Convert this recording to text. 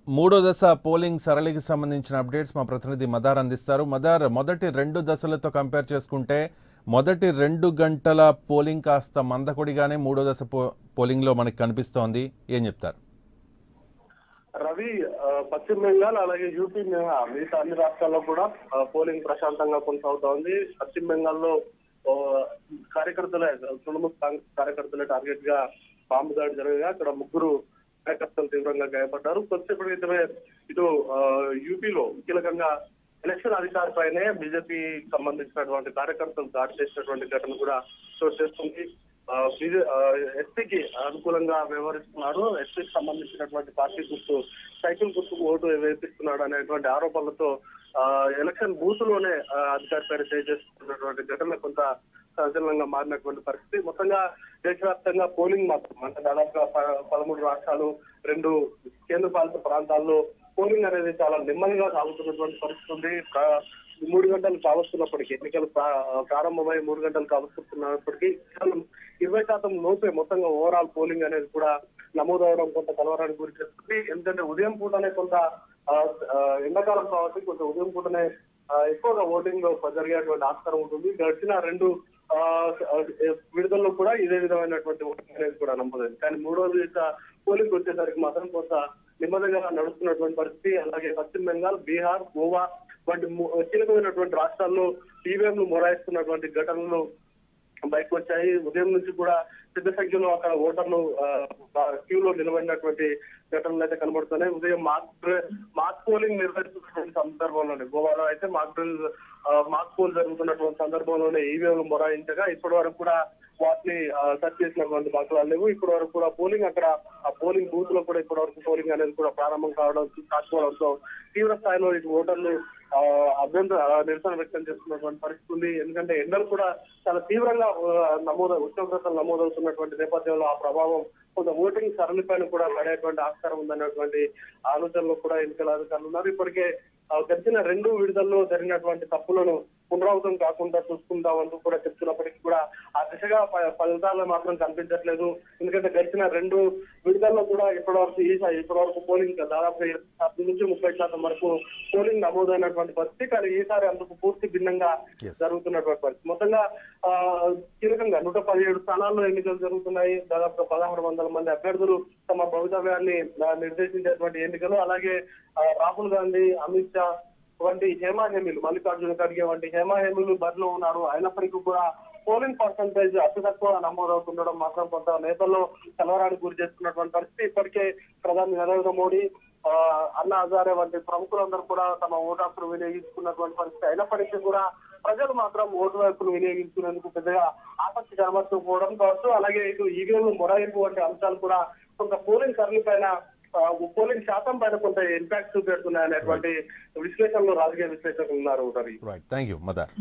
మూడో దశ పోలింగ్ సరళికి సంబంధించిన అప్డేట్స్ మా ప్రతినిధి మదార్ అందిస్తారు. మదార్, మొదటి 2 దశలతో కంపేర్ చేసుకుంటే మొదటి 2 గంటల పోలింగ్ కాస్త మందకొడిగానే మూడో దశ పోలింగ్లో మనకి కనిపిస్తోంది. ఏం చెప్తారు? రవి, పశ్చిమ బెంగాల్ అలాగే యూపీ మిగతా అన్ని రాష్ట్రాల్లో కూడా పోలింగ్ ప్రశాంతంగా కొనసాగుతోంది. పశ్చిమ బెంగాల్లో కార్యకర్తలే తృణమూల్ కాంగ్రెస్ కార్యకర్తలే టార్గెట్ గా బాంబు దాడి జరగగా అక్కడ 3 కార్యకర్తలు తీవ్రంగా గాయపడ్డారు. కొద్దిసేపటి క్రితమే ఇటు యూపీలో కీలకంగా ఎలక్షన్ అధికారిపైనే బీజేపీ సంబంధించినటువంటి కార్యకర్తలు దాడి చేసినటువంటి ఘటన కూడా చోటు చేస్తుంది. ఎస్పీకి అనుకూలంగా వ్యవహరిస్తున్నారు. ఎస్పీకి సంబంధించినటువంటి పార్టీ గుర్తు సైకిల్ గుర్తుకు ఓటు వేపిస్తున్నాడు అనేటువంటి ఆరోపణలతో ఎలక్షన్ బూత్ లోనే అధికారి పైన చేస్తున్నటువంటి ఘటన కొంత సంచలనంగా మారినటువంటి పరిస్థితి. మొత్తంగా దేశవ్యాప్తంగా పోలింగ్ మాత్రం అంటే దాదాపుగా 13 రాష్ట్రాలు 2 కేంద్ర పాలిత ప్రాంతాల్లో పోలింగ్ అనేది చాలా నెమ్మదిగా సాగుతున్నటువంటి పరిస్థితి ఉంది. 3 గంటలు కావస్తున్నప్పటికీ ఎన్నికలు ప్రారంభమై 3 గంటలు కావస్తున్నప్పటికీ 20% లోపే మొత్తంగా ఓవరాల్ పోలింగ్ అనేది కూడా నమోదవడం కొంత కలవరానికి గురి చేస్తుంది. ఎందుకంటే ఉదయం పూటనే కొంత ఎండాకాలం కాబట్టి కొంత ఉదయం పూటనే ఎక్కువగా ఓటింగ్ లో జరిగేటువంటి ఆస్కారం ఉంటుంది. గడిచిన 2 విడుదలలో కూడా ఇదే విధమైనటువంటి ఓటింగ్ అనేది కూడా నమ్మలేదు. కానీ మూడో విడత పోలింగ్ వచ్చేసరికి మాత్రం కొంత నెమ్మదిగా నడుస్తున్నటువంటి పరిస్థితి. అలాగే పశ్చిమ బెంగాల్, బీహార్, గోవా వంటి కీలకమైనటువంటి రాష్ట్రాల్లో ఈవీఎంలు మొరాయిస్తున్నటువంటి ఘటనలు బయటకు వచ్చాయి. ఉదయం నుంచి కూడా పెద్ద సంఖ్యలో అక్కడ ఓటర్లు క్యూలో నిలబడినటువంటి ఘటనలు అయితే కనబడుతున్నాయి. ఉదయం మాక్ పోలింగ్ నిర్వహిస్తున్నటువంటి సందర్భంలోనే గోవాలో అయితే మాక్ పోల్ జరుగుతున్నటువంటి సందర్భంలోనే ఈవీఎంలు మొరాయించగా ఇప్పటి వరకు కూడా వాటిని సెర్చ్ చేసినటువంటి దాఖలాలు లేవు. ఇప్పటి వరకు కూడా పోలింగ్ అక్కడ ఆ పోలింగ్ బూత్ లో కూడా ఇప్పటి వరకు పోలింగ్ అనేది కూడా ప్రారంభం కాకపోవడంతో తీవ్ర స్థాయిలో ఇటు ఓటర్లు నిరసన వ్యక్తం చేస్తున్నటువంటి పరిస్థితి ఉంది. ఎందుకంటే ఎండలు కూడా చాలా తీవ్రంగా ఉష్ణోగ్రతలు నమోదవుతున్నటువంటి నేపథ్యంలో ఆ ప్రభావం కొంత ఓటింగ్ సరళిపైన కూడా పడేటువంటి ఆస్కారం ఉందన్నటువంటి ఆలోచనలో కూడా ఎన్నికల అధికారులు ఉన్నారు. ఇప్పటికే గడిచిన 2 విడుదలలో జరిగినటువంటి తప్పులను పునరావృతం కాకుండా చూసుకుందామంటూ కూడా చెప్తున్నప్పటికీ కూడా ఆ దిశగా ఫలితాలు మాత్రం కనిపించట్లేదు. ఎందుకంటే గడిచిన 2 విడుదలలో కూడా ఇప్పటివరకు పోలింగ్ దాదాపు 10 నుంచి 30% వరకు పోలింగ్ నమోదైనటువంటి పరిస్థితి. కానీ ఈసారి అందుకు పూర్తి భిన్నంగా జరుగుతున్నటువంటి పరిస్థితి. మొత్తంగా కీలకంగా 117 స్థానాల్లో ఎన్నికలు జరుగుతున్నాయి. దాదాపు 1600 మంది అభ్యర్థులు తమ భవితవ్యాన్ని నిర్దేశించేటువంటి ఎన్నికలు. అలాగే రాహుల్ గాంధీ, అమిత్ షా వంటి హేమాహేమీలు, మల్లికార్జున ఖర్గే వంటి హేమాహేమీలు బరిలో ఉన్నారు. అయినప్పటికీ కూడా పోలింగ్ పర్సంటేజ్ అతి తక్కువ నమోదవుతుండడం మాత్రం కొంత నేతల్లో కలవరానికి గురి చేస్తున్నటువంటి పరిస్థితి. ఇప్పటికే ప్రధాని నరేంద్ర మోడీ, అన్నా హజారే వంటి ప్రముఖులందరూ కూడా తమ ఓటు హక్కును వినియోగించుకున్నటువంటి పరిస్థితి. అయినప్పటికీ కూడా ప్రజలు మాత్రం ఓటు హక్కును వినియోగించుకునేందుకు పెద్దగా ఆసక్తి కనబరచకపోవడం కావచ్చు. అలాగే ఇటు ఈవీఎంలు మొరాయింపు వంటి అంశాలు కూడా కొంత పోలింగ్ సరళి పైన పోలింగ్ శాతం పైన కొంత ఇంపాక్ట్ చూపెడుతున్నాయనేటువంటి విశ్లేషణలో రాజకీయ విశ్లేషకులు ఉన్నారు. Ravi, thank you Madar.